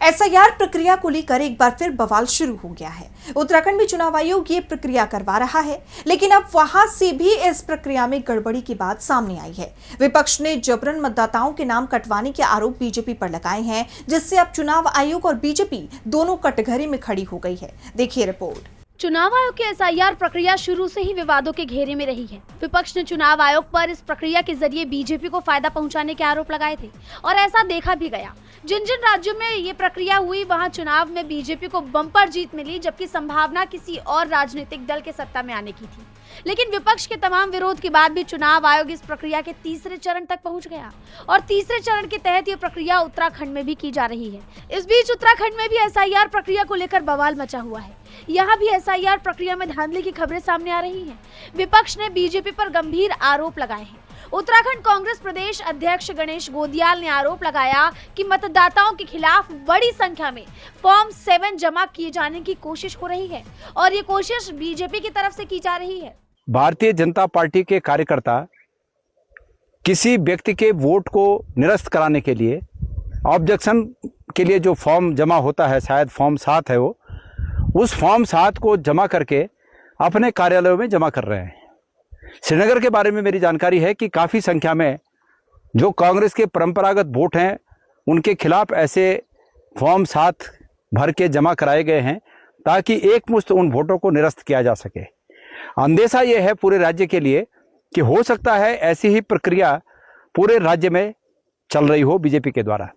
SIR प्रक्रिया को लेकर एक बार फिर बवाल शुरू हो गया है। उत्तराखंड में चुनाव आयोग ये प्रक्रिया करवा रहा है, लेकिन अब वहां से भी इस प्रक्रिया में गड़बड़ी की बात सामने आई है। विपक्ष ने जबरन मतदाताओं के नाम कटवाने के आरोप बीजेपी पर लगाए हैं, जिससे अब चुनाव आयोग और बीजेपी दोनों कटघरे में खड़ी हो गई है। देखिए रिपोर्ट। चुनाव आयोग की एसआईआर प्रक्रिया शुरू से ही विवादों के घेरे में रही है। विपक्ष ने चुनाव आयोग पर इस प्रक्रिया के जरिए बीजेपी को फायदा पहुंचाने के आरोप लगाए थे और ऐसा देखा भी गया। जिन जिन राज्यों में ये प्रक्रिया हुई वहां चुनाव में बीजेपी को बम्पर जीत मिली, जबकि संभावना किसी और राजनीतिक दल के सत्ता में आने की थी। लेकिन विपक्ष के तमाम विरोध के बाद भी चुनाव आयोग इस प्रक्रिया के तीसरे चरण तक पहुंच गया और तीसरे चरण के तहत ये प्रक्रिया उत्तराखंड में भी की जा रही है। इस बीच उत्तराखंड में भी एसआईआर प्रक्रिया को लेकर बवाल मचा हुआ है। यहाँ भी एसआईआर प्रक्रिया में धांधली की खबरें सामने आ रही हैं। विपक्ष ने बीजेपी पर गंभीर आरोप लगाए हैं। उत्तराखंड कांग्रेस प्रदेश अध्यक्ष गणेश गोदियाल ने आरोप लगाया कि मतदाताओं के खिलाफ बड़ी संख्या में फॉर्म 7 जमा किए जाने की कोशिश हो रही है और ये कोशिश बीजेपी की तरफ से की जा रही है। भारतीय जनता पार्टी के कार्यकर्ता किसी व्यक्ति के वोट को निरस्त कराने के लिए ऑब्जेक्शन के लिए जो फॉर्म जमा होता है, शायद फॉर्म 7 है, वो उस फॉर्म 7 को जमा करके अपने कार्यालयों में जमा कर रहे हैं। श्रीनगर के बारे में मेरी जानकारी है कि काफ़ी संख्या में जो कांग्रेस के परंपरागत वोट हैं उनके खिलाफ ऐसे फॉर्म 7 भर के जमा कराए गए हैं ताकि एकमुश्त उन वोटों को निरस्त किया जा सके। अंदेशा ये है पूरे राज्य के लिए कि हो सकता है ऐसी ही प्रक्रिया पूरे राज्य में चल रही हो बीजेपी के द्वारा।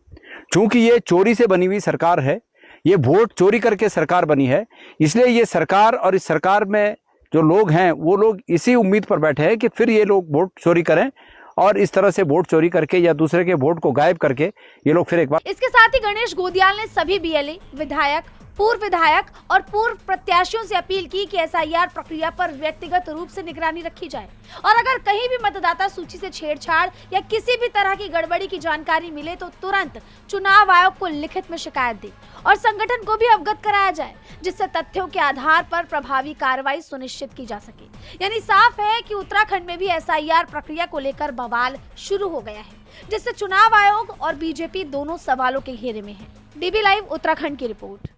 चूंकि ये चोरी से बनी हुई सरकार है, ये वोट चोरी करके सरकार बनी है, इसलिए ये सरकार और इस सरकार में जो लोग हैं वो लोग इसी उम्मीद पर बैठे हैं कि फिर ये लोग वोट चोरी करें और इस तरह से वोट चोरी करके या दूसरे के वोट को गायब करके ये लोग फिर एक बार। इसके साथ ही गणेश गोदियाल ने सभी बीएलए, विधायक, पूर्व विधायक और पूर्व प्रत्याशियों से अपील की कि एसआईआर प्रक्रिया पर व्यक्तिगत रूप से निगरानी रखी जाए और अगर कहीं भी मतदाता सूची से छेड़छाड़ या किसी भी तरह की गड़बड़ी की जानकारी मिले तो तुरंत चुनाव आयोग को लिखित में शिकायत दे और संगठन को भी अवगत कराया जाए, जिससे तथ्यों के आधार पर प्रभावी कार्रवाई सुनिश्चित की जा सके। यानी साफ है कि उत्तराखंड में भी एसआईआर प्रक्रिया को लेकर बवाल शुरू हो गया है, जिससे चुनाव आयोग और बीजेपी दोनों सवालों के घेरे में है। डीबी लाइव उत्तराखंड की रिपोर्ट।